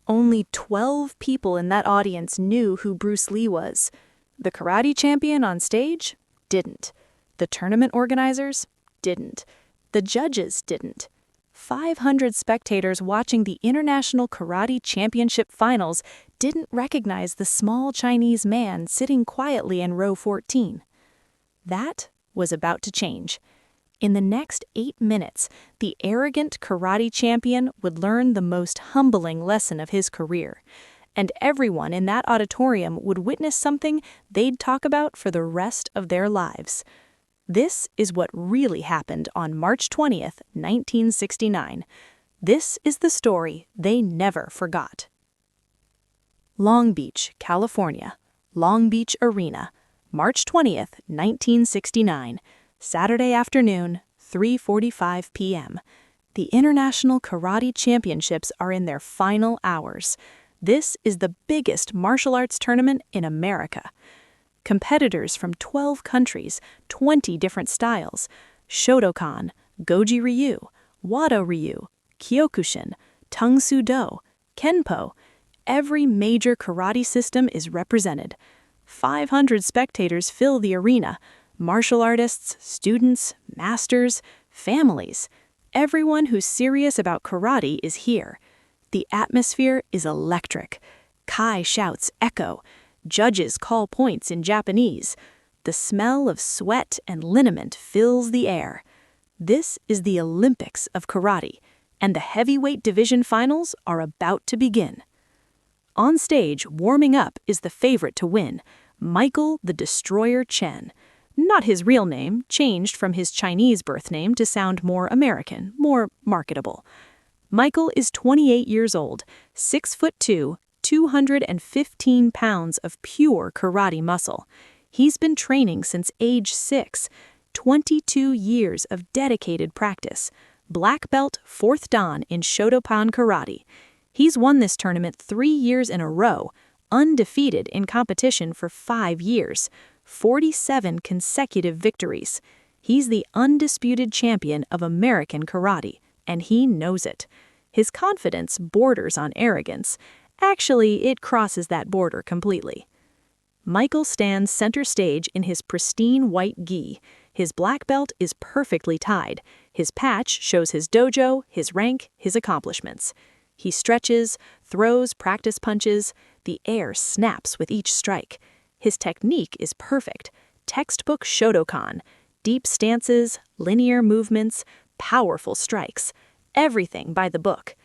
Only 12 people in that audience knew who Bruce Lee was. The karate champion on stage didn't. The tournament organizers didn't. The judges didn't. 500 spectators watching the International Karate Championship Finals didn't recognize the small Chinese man sitting quietly in row 14. That was about to change. In the next 8 minutes, the arrogant karate champion would learn the most humbling lesson of his career, and everyone in that auditorium would witness something they'd talk about for the rest of their lives. This is what really happened on March 20th, 1969. This is the story they never forgot. Long Beach, California, Long Beach Arena, March 20th, 1969. Saturday afternoon, 3:45 p.m. The International Karate Championships are in their final hours. This is the biggest martial arts tournament in America. Competitors from 12 countries, 20 different styles, Shotokan, Goji Ryu, Wado Ryu, Kyokushin, Tang Soo Do, Kenpo, every major karate system is represented. 500 spectators fill the arena. Martial artists, students, masters, families. Everyone who's serious about karate is here. The atmosphere is electric. Kai shouts echo. Judges call points in Japanese. The smell of sweat and liniment fills the air. This is the Olympics of karate, and the heavyweight division finals are about to begin. On stage, warming up, is the favorite to win, Michael the Destroyer Chen. Not his real name, changed from his Chinese birth name to sound more American, more marketable. Michael is 28 years old, 6'2", 215 pounds of pure karate muscle. He's been training since age 6, 22 years of dedicated practice. Black belt 4th Dan in Shotokan karate. He's won this tournament 3 years in a row, undefeated in competition for 5 years. 47 consecutive victories. He's the undisputed champion of American karate, and he knows it. His confidence borders on arrogance. Actually, it crosses that border completely. Michael stands center stage in his pristine white gi. His black belt is perfectly tied. His patch shows his dojo, his rank, his accomplishments. He stretches, throws practice punches. The air snaps with each strike. His technique is perfect. Textbook Shotokan. Deep stances, linear movements, powerful strikes. Everything by the book.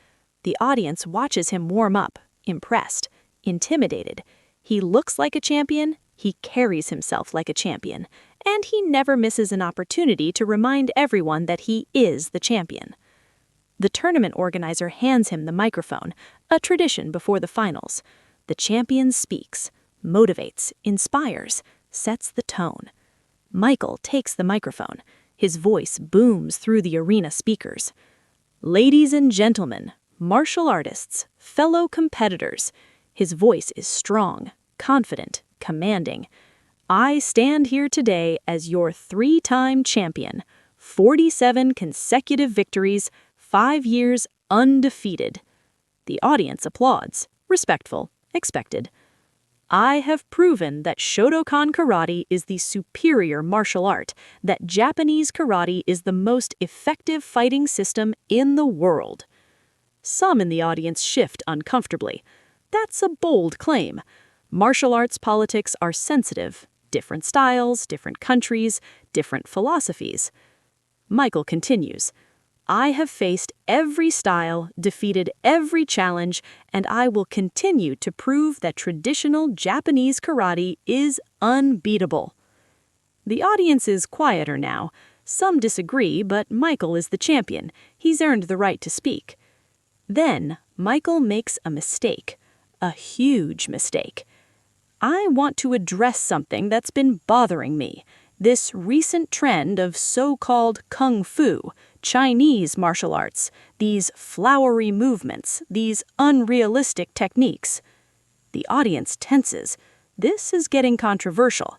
The audience watches him warm up, impressed, intimidated. He looks like a champion, he carries himself like a champion, and he never misses an opportunity to remind everyone that he is the champion. The tournament organizer hands him the microphone, a tradition before the finals. The champion speaks, motivates, inspires, sets the tone. Michael takes the microphone. His voice booms through the arena speakers. Ladies and gentlemen, martial artists, fellow competitors. His voice is strong, confident, commanding. I stand here today as your 3-time champion. 47 consecutive victories, 5 years undefeated. The audience applauds, respectful, expected. I have proven that Shotokan karate is the superior martial art, that Japanese karate is the most effective fighting system in the world. Some in the audience shift uncomfortably. That's a bold claim. Martial arts politics are sensitive. Different styles, different countries, different philosophies. Michael continues. I have faced every style, defeated every challenge, and I will continue to prove that traditional Japanese karate is unbeatable. The audience is quieter now. Some disagree, but Michael is the champion. He's earned the right to speak. Then, Michael makes a mistake. A huge mistake. I want to address something that's been bothering me. This recent trend of so-called kung fu, Chinese martial arts, these flowery movements, these unrealistic techniques. The audience tenses. This is getting controversial.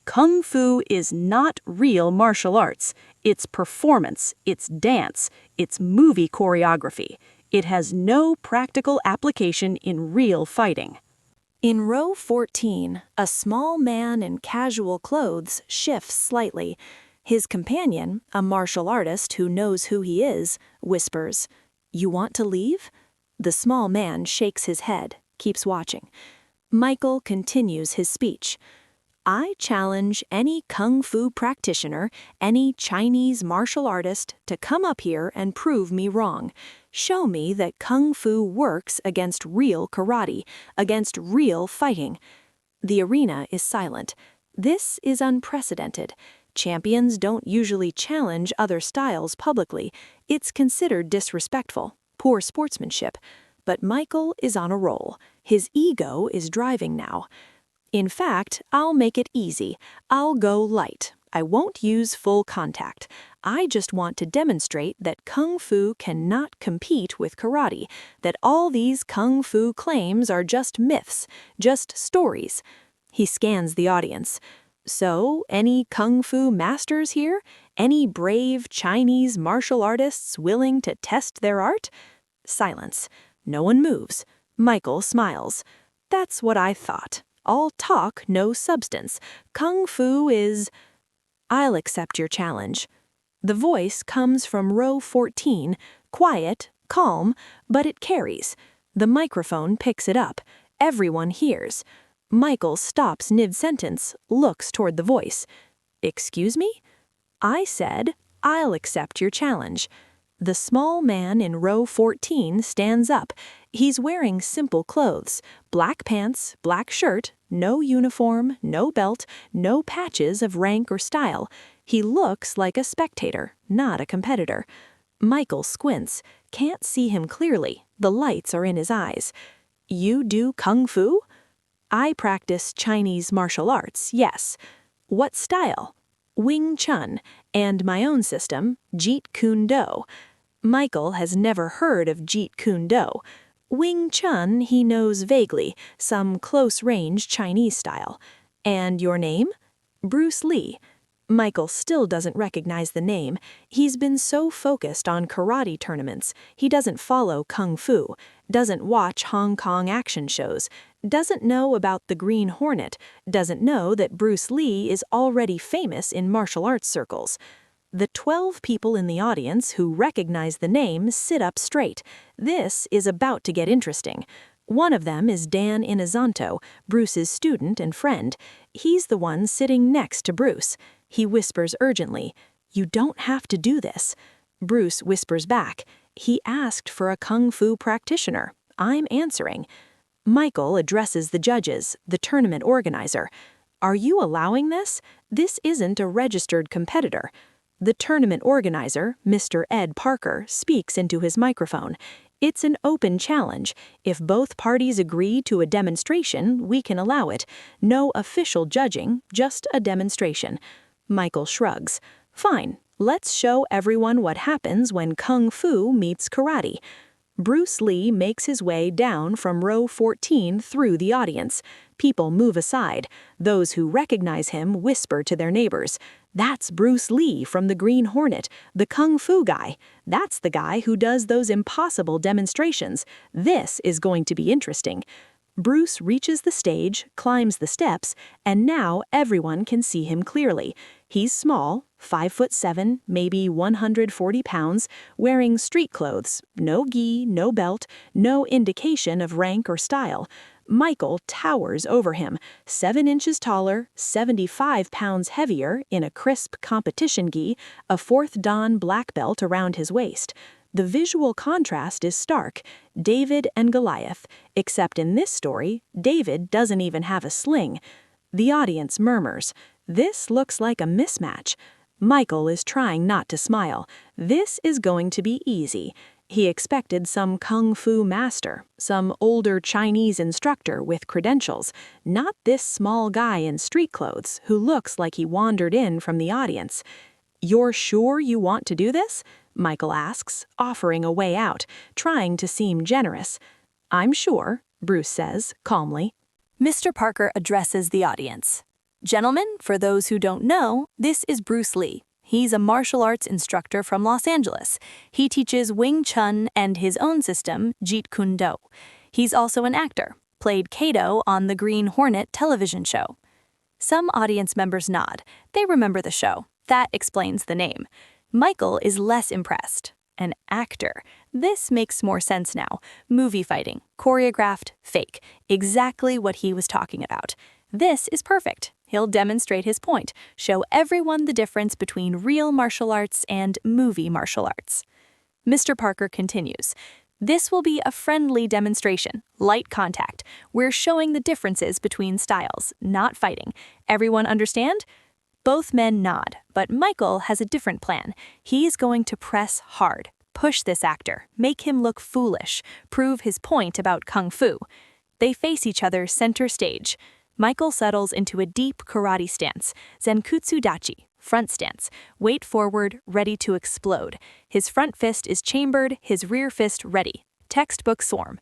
Kung fu is not real martial arts. It's performance, it's dance, it's movie choreography. It has no practical application in real fighting. In row 14, a small man in casual clothes shifts slightly. His companion, a martial artist who knows who he is, whispers, "You want to leave?" The small man shakes his head, keeps watching. Michael continues his speech. "I challenge any kung fu practitioner, any Chinese martial artist to come up here and prove me wrong. Show me that kung fu works against real karate, against real fighting." The arena is silent. This is unprecedented. Champions don't usually challenge other styles publicly. It's considered disrespectful, poor sportsmanship. But Michael is on a roll. His ego is driving now. "In fact, I'll make it easy. I'll go light. I won't use full contact. I just want to demonstrate that kung fu cannot compete with karate, that all these kung fu claims are just myths, just stories." He scans the audience. "So, any kung fu masters here? Any brave Chinese martial artists willing to test their art?" Silence. No one moves. Michael smiles. "That's what I thought. All talk, no substance. Kung fu is—" "I'll accept your challenge." The voice comes from row 14, quiet, calm, but it carries. The microphone picks it up. Everyone hears. Michael stops mid-sentence, looks toward the voice. "Excuse me?" "I said, I'll accept your challenge." The small man in row 14 stands up. He's wearing simple clothes, black pants, black shirt, no uniform, no belt, no patches of rank or style. He looks like a spectator, not a competitor. Michael squints, can't see him clearly, the lights are in his eyes. "You do kung fu?" "I practice Chinese martial arts, yes." "What style?" "Wing Chun, and my own system, Jeet Kune Do." Michael has never heard of Jeet Kune Do. Wing Chun he knows vaguely, some close-range Chinese style. "And your name?" "Bruce Lee." Michael still doesn't recognize the name. He's been so focused on karate tournaments, he doesn't follow kung fu, doesn't watch Hong Kong action shows, doesn't know about the Green Hornet, doesn't know that Bruce Lee is already famous in martial arts circles. The 12 people in the audience who recognize the name sit up straight. This is about to get interesting. One of them is Dan Inazanto, Bruce's student and friend. He's the one sitting next to Bruce. He whispers urgently, "You don't have to do this." Bruce whispers back, "He asked for a kung fu practitioner. I'm answering." Michael addresses the judges, the tournament organizer. "Are you allowing this? This isn't a registered competitor." The tournament organizer, Mr. Ed Parker, speaks into his microphone. "It's an open challenge. If both parties agree to a demonstration, we can allow it. No official judging, just a demonstration." Michael shrugs. "Fine, let's show everyone what happens when kung fu meets karate." Bruce Lee makes his way down from row 14 through the audience. People move aside. Those who recognize him whisper to their neighbors, "That's Bruce Lee from the Green Hornet, the kung fu guy. That's the guy who does those impossible demonstrations. This is going to be interesting." Bruce reaches the stage, climbs the steps, and now everyone can see him clearly. He's small, 5'7", maybe 140 pounds, wearing street clothes, no gi, no belt, no indication of rank or style. Michael towers over him, 7 inches taller, 75 pounds heavier in a crisp competition gi, a 4th Dan black belt around his waist. The visual contrast is stark, David and Goliath, except in this story, David doesn't even have a sling. The audience murmurs, "This looks like a mismatch." Michael is trying not to smile. This is going to be easy. He expected some kung fu master, some older Chinese instructor with credentials, not this small guy in street clothes who looks like he wandered in from the audience. "You're sure you want to do this?" Michael asks, offering a way out, trying to seem generous. "I'm sure," Bruce says, calmly. Mr. Parker addresses the audience. "Gentlemen, for those who don't know, this is Bruce Lee. He's a martial arts instructor from Los Angeles. He teaches Wing Chun and his own system, Jeet Kune Do. He's also an actor, played Kato on the Green Hornet television show. Some audience members nod. They remember the show. That explains the name. Michael is less impressed. An actor. This makes more sense now. Movie fighting, choreographed, fake. Exactly what he was talking about. This is perfect. He'll demonstrate his point, show everyone the difference between real martial arts and movie martial arts. Mr. Parker continues. This will be a friendly demonstration, light contact. We're showing the differences between styles, not fighting. Everyone understand? Both men nod, but Michael has a different plan. He's going to press hard, push this actor, make him look foolish, prove his point about kung fu. They face each other center stage. Michael settles into a deep karate stance, Zenkutsu Dachi, front stance, weight forward, ready to explode. His front fist is chambered, his rear fist ready. Textbook form.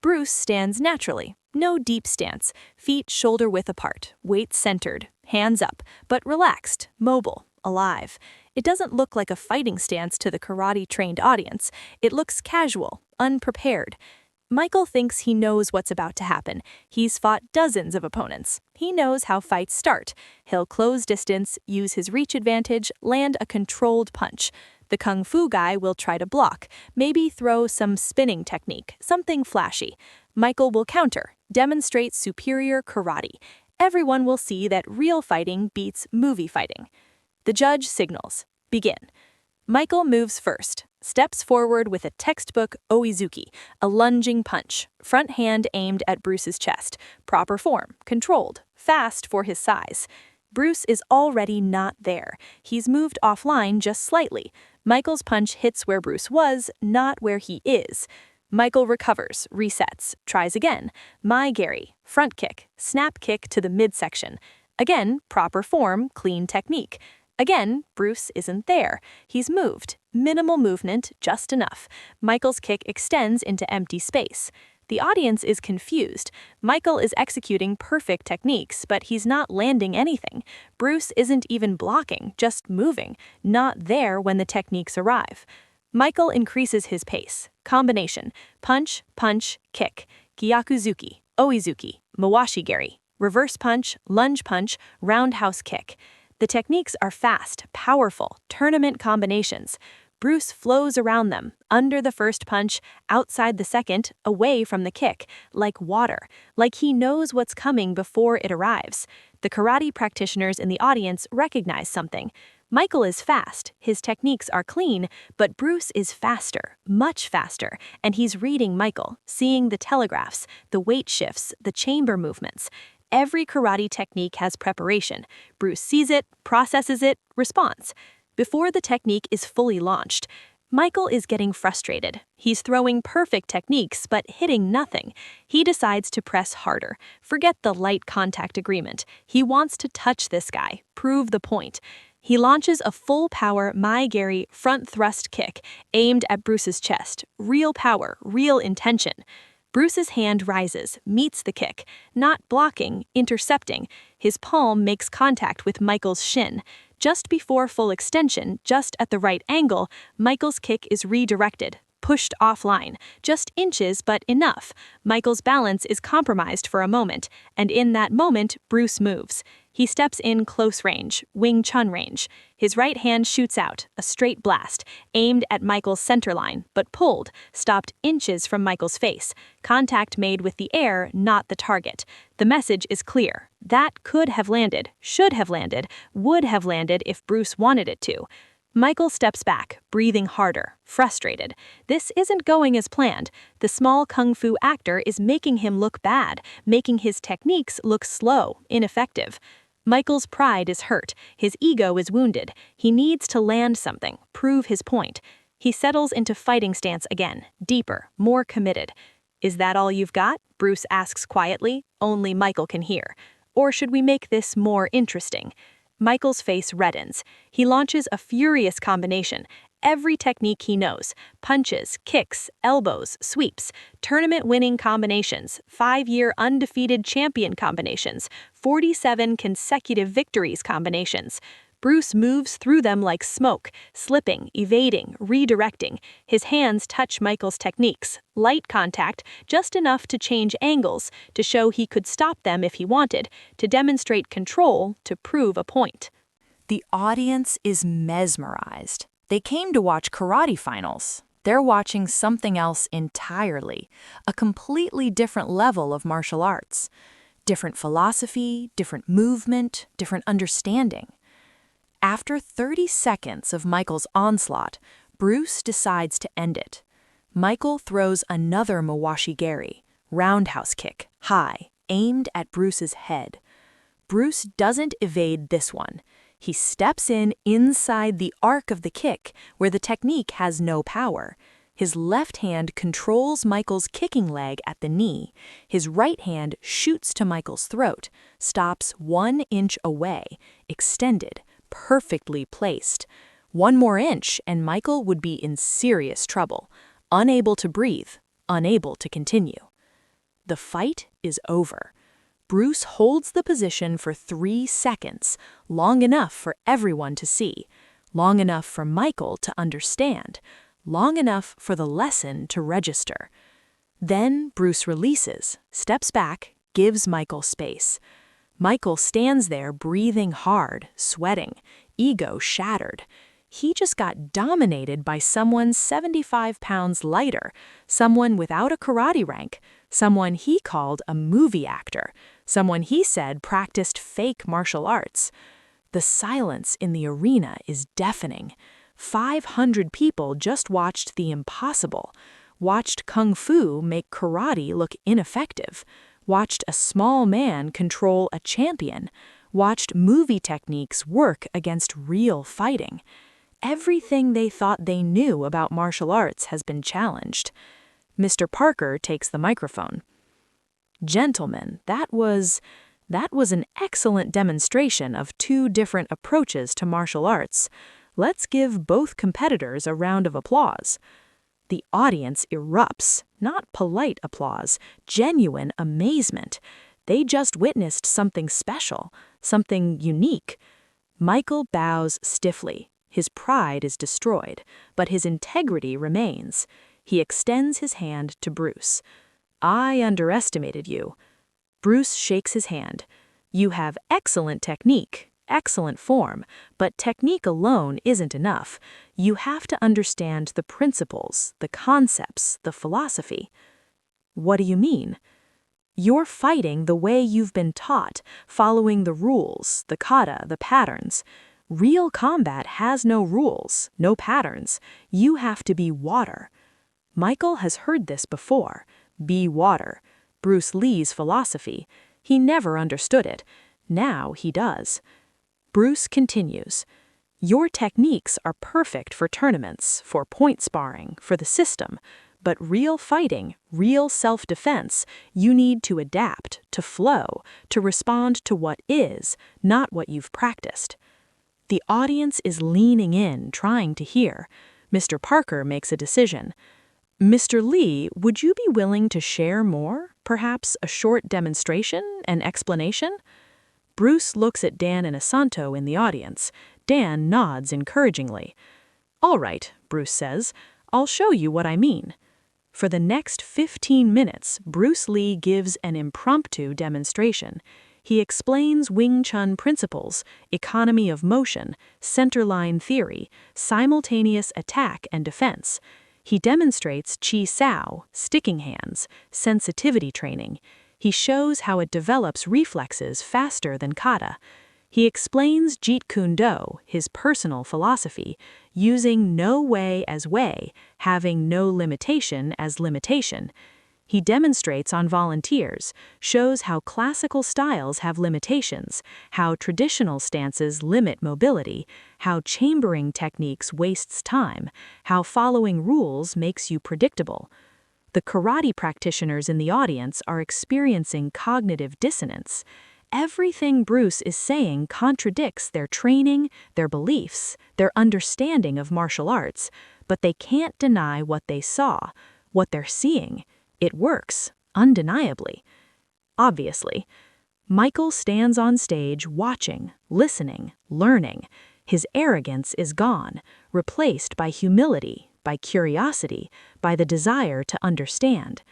Bruce stands naturally, no deep stance, feet shoulder-width apart, weight centered, hands up, but relaxed, mobile, alive. It doesn't look like a fighting stance to the karate-trained audience. It looks casual, unprepared. Michael thinks he knows what's about to happen. He's fought dozens of opponents. He knows how fights start. He'll close distance, use his reach advantage, land a controlled punch. The kung fu guy will try to block, maybe throw some spinning technique, something flashy. Michael will counter, demonstrate superior karate. Everyone will see that real fighting beats movie fighting. The judge signals. Begin. Michael moves first, steps forward with a textbook oizuki, a lunging punch, front hand aimed at Bruce's chest, proper form, controlled, fast for his size. Bruce is already not there. He's moved offline just slightly. Michael's punch hits where Bruce was, not where he is. Michael recovers, resets, tries again. Mai Gary, front kick, snap kick to the midsection. Again, proper form, clean technique. Again, Bruce isn't there. He's moved. Minimal movement, just enough. Michael's kick extends into empty space. The audience is confused. Michael is executing perfect techniques, but he's not landing anything. Bruce isn't even blocking, just moving, not there when the techniques arrive. Michael increases his pace. Combination: punch, punch, kick, gyakuzuki, oizuki, mawashigiri, reverse punch, lunge punch, roundhouse kick. The techniques are fast, powerful, tournament combinations. Bruce flows around them, under the first punch, outside the second, away from the kick, like water, like he knows what's coming before it arrives. The karate practitioners in the audience recognize something. Michael is fast, his techniques are clean, but Bruce is faster, much faster, and he's reading Michael, seeing the telegraphs, the weight shifts, the chamber movements. Every karate technique has preparation. Bruce sees it, processes it, responds. Before the technique is fully launched, Michael is getting frustrated. He's throwing perfect techniques, but hitting nothing. He decides to press harder. Forget the light contact agreement. He wants to touch this guy, prove the point. He launches a full-power Mai Gary front thrust kick aimed at Bruce's chest. Real power, real intention. Bruce's hand rises, meets the kick, not blocking, intercepting. His palm makes contact with Michael's shin. Just before full extension, just at the right angle, Michael's kick is redirected, pushed offline. Just inches, but enough. Michael's balance is compromised for a moment, and in that moment, Bruce moves. He steps in close range, Wing Chun range. His right hand shoots out, a straight blast, aimed at Michael's center line, but pulled, stopped inches from Michael's face. Contact made with the air, not the target. The message is clear. That could have landed, should have landed, would have landed if Bruce wanted it to. Michael steps back, breathing harder, frustrated. This isn't going as planned. The small kung fu actor is making him look bad, making his techniques look slow, ineffective. Michael's pride is hurt. His ego is wounded. He needs to land something, prove his point. He settles into fighting stance again, deeper, more committed. "Is that all you've got?" Bruce asks quietly. Only Michael can hear. "Or should we make this more interesting?" Michael's face reddens. He launches a furious combination. Every technique he knows. Punches, kicks, elbows, sweeps. Tournament-winning combinations. 5-year undefeated champion combinations. 47 consecutive victories combinations. Bruce moves through them like smoke, slipping, evading, redirecting. His hands touch Michael's techniques, light contact, just enough to change angles, to show he could stop them if he wanted, to demonstrate control, to prove a point. The audience is mesmerized. They came to watch karate finals. They're watching something else entirely, a completely different level of martial arts. Different philosophy, different movement, different understanding. After 30 seconds of Michael's onslaught, Bruce decides to end it. Michael throws another Mawashi Geri, roundhouse kick, high, aimed at Bruce's head. Bruce doesn't evade this one. He steps in inside the arc of the kick, where the technique has no power. His left hand controls Michael's kicking leg at the knee. His right hand shoots to Michael's throat, stops 1 inch away, extended, perfectly placed. 1 more inch and Michael would be in serious trouble, unable to breathe, unable to continue. The fight is over. Bruce holds the position for 3 seconds, long enough for everyone to see, long enough for Michael to understand, long enough for the lesson to register. Then Bruce releases, steps back, gives Michael space. Michael stands there breathing hard, sweating, ego shattered. He just got dominated by someone 75 pounds lighter, someone without a karate rank, someone he called a movie actor, someone he said practiced fake martial arts. The silence in the arena is deafening. 500 people just watched the impossible, watched Kung Fu make karate look ineffective, watched a small man control a champion, watched movie techniques work against real fighting. Everything they thought they knew about martial arts has been challenged. Mr. Parker takes the microphone. Gentlemen, that was an excellent demonstration of 2 different approaches to martial arts. Let's give both competitors a round of applause. The audience erupts, not polite applause, genuine amazement. They just witnessed something special, something unique. Michael bows stiffly. His pride is destroyed, but his integrity remains. He extends his hand to Bruce. I underestimated you. Bruce shakes his hand. You have excellent technique, excellent form, but technique alone isn't enough. You have to understand the principles, the concepts, the philosophy. What do you mean? You're fighting the way you've been taught, following the rules, the kata, the patterns. Real combat has no rules, no patterns. You have to be water. Michael has heard this before. Be water. Bruce Lee's philosophy. He never understood it. Now he does. Bruce continues. Your techniques are perfect for tournaments, for point sparring, for the system. But real fighting, real self-defense, you need to adapt, to flow, to respond to what is, not what you've practiced. The audience is leaning in, trying to hear. Mr. Parker makes a decision. Mr. Lee, would you be willing to share more? Perhaps a short demonstration, an explanation? Bruce looks at Dan Inosanto in the audience. Dan nods encouragingly. All right, Bruce says. I'll show you what I mean. For the next 15 minutes, Bruce Lee gives an impromptu demonstration. He explains Wing Chun principles, economy of motion, centerline theory, simultaneous attack and defense. He demonstrates Chi Sao, sticking hands, sensitivity training. He shows how it develops reflexes faster than kata. He explains Jeet Kune Do, his personal philosophy, using no way as way, having no limitation as limitation. He demonstrates on volunteers, shows how classical styles have limitations, how traditional stances limit mobility, how chambering techniques wastes time, how following rules makes you predictable. The karate practitioners in the audience are experiencing cognitive dissonance. Everything Bruce is saying contradicts their training, their beliefs, their understanding of martial arts, but they can't deny what they saw, what they're seeing. It works, undeniably. Obviously, Michael stands on stage watching, listening, learning. His arrogance is gone, replaced by humility, by curiosity, by the desire to understand.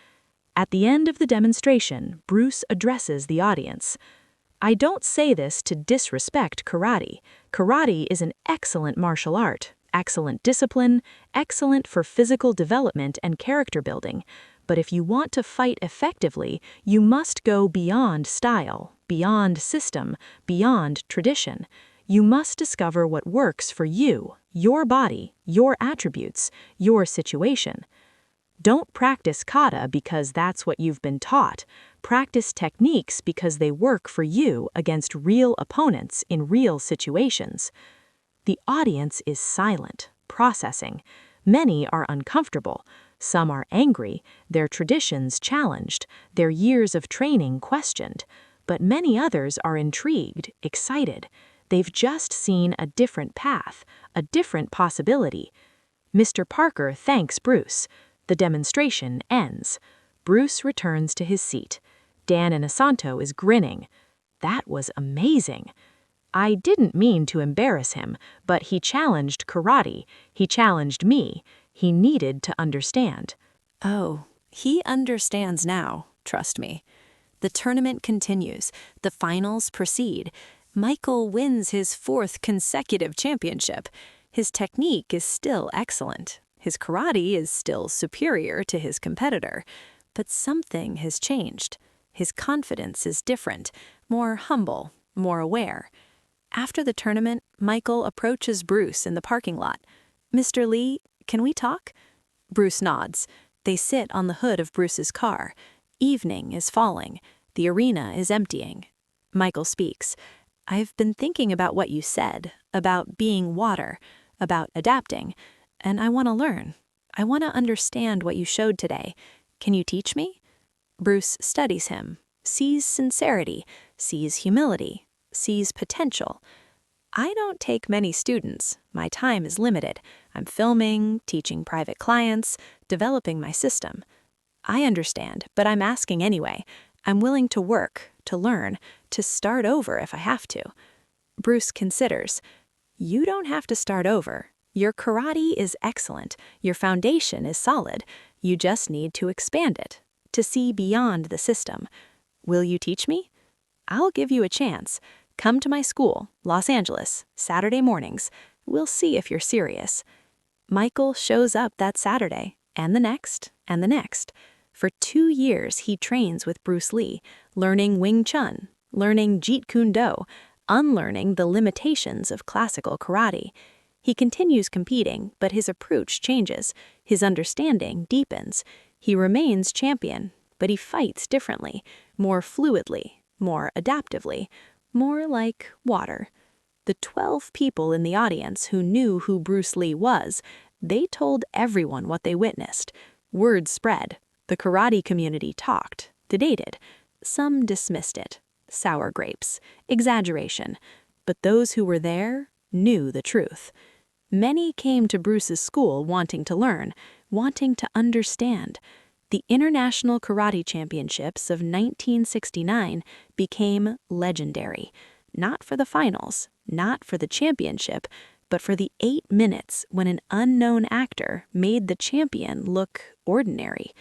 At the end of the demonstration, Bruce addresses the audience. I don't say this to disrespect karate. Karate is an excellent martial art, excellent discipline, excellent for physical development and character building. But if you want to fight effectively, you must go beyond style, beyond system, beyond tradition. You must discover what works for you, your body, your attributes, your situation. Don't practice kata because that's what you've been taught. Practice techniques because they work for you against real opponents in real situations. The audience is silent, processing. Many are uncomfortable. Some are angry, their traditions challenged, their years of training questioned. But many others are intrigued, excited. They've just seen a different path, a different possibility. Mr. Parker thanks Bruce. The demonstration ends. Bruce returns to his seat. Dan Inosanto is grinning. That was amazing. I didn't mean to embarrass him, but he challenged karate. He challenged me. He needed to understand. Oh, he understands now, trust me. The tournament continues. The finals proceed. Michael wins his 4th consecutive championship. His technique is still excellent. His karate is still superior to his competitor. But something has changed. His confidence is different, more humble, more aware. After the tournament, Michael approaches Bruce in the parking lot. Mr. Lee, can we talk? Bruce nods. They sit on the hood of Bruce's car. Evening is falling. The arena is emptying. Michael speaks. I've been thinking about what you said, about being water, about adapting, and I want to learn. I want to understand what you showed today. Can you teach me? Bruce studies him, sees sincerity, sees humility, sees potential. I don't take many students. My time is limited. I'm filming, teaching private clients, developing my system. I understand, but I'm asking anyway. I'm willing to work, to learn, to start over if I have to. Bruce considers. You don't have to start over. Your karate is excellent. Your foundation is solid. You just need to expand it, to see beyond the system. Will you teach me? I'll give you a chance. Come to my school, Los Angeles, Saturday mornings. We'll see if you're serious. Michael shows up that Saturday, and the next, and the next. For 2 years, he trains with Bruce Lee, learning Wing Chun, learning Jeet Kune Do, unlearning the limitations of classical karate. He continues competing, but his approach changes. His understanding deepens. He remains champion, but he fights differently, more fluidly, more adaptively, more like water. The 12 people in the audience who knew who Bruce Lee was, they told everyone what they witnessed. Word spread. The karate community talked, debated. Some dismissed it. Sour grapes, exaggeration. But those who were there knew the truth. Many came to Bruce's school wanting to learn, wanting to understand. The International Karate Championships of 1969 became legendary. Not for the finals, not for the championship, but for the 8 minutes when an unknown actor made the champion look ordinary.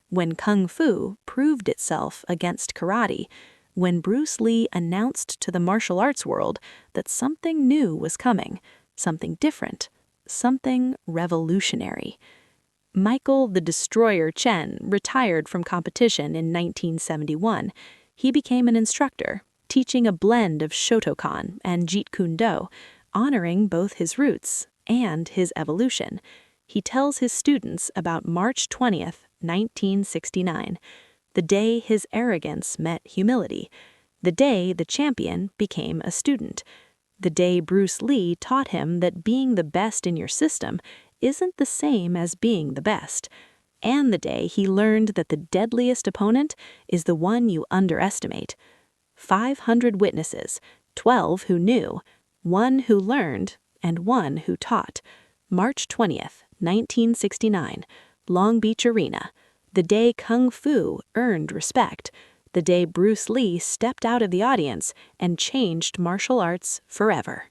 When Kung Fu proved itself against karate, when Bruce Lee announced to the martial arts world that something new was coming, something different, something revolutionary. Michael the Destroyer Chen retired from competition in 1971. He became an instructor, teaching a blend of Shotokan and Jeet Kune Do, honoring both his roots and his evolution. He tells his students about March 20th, 1969, the day his arrogance met humility, the day the champion became a student, the day Bruce Lee taught him that being the best in your system isn't the same as being the best, and the day he learned that the deadliest opponent is the one you underestimate. 500 witnesses, 12 who knew, 1 who learned, and 1 who taught. March 20th, 1969, Long Beach Arena, the day Kung Fu earned respect, the day Bruce Lee stepped out of the audience and changed martial arts forever.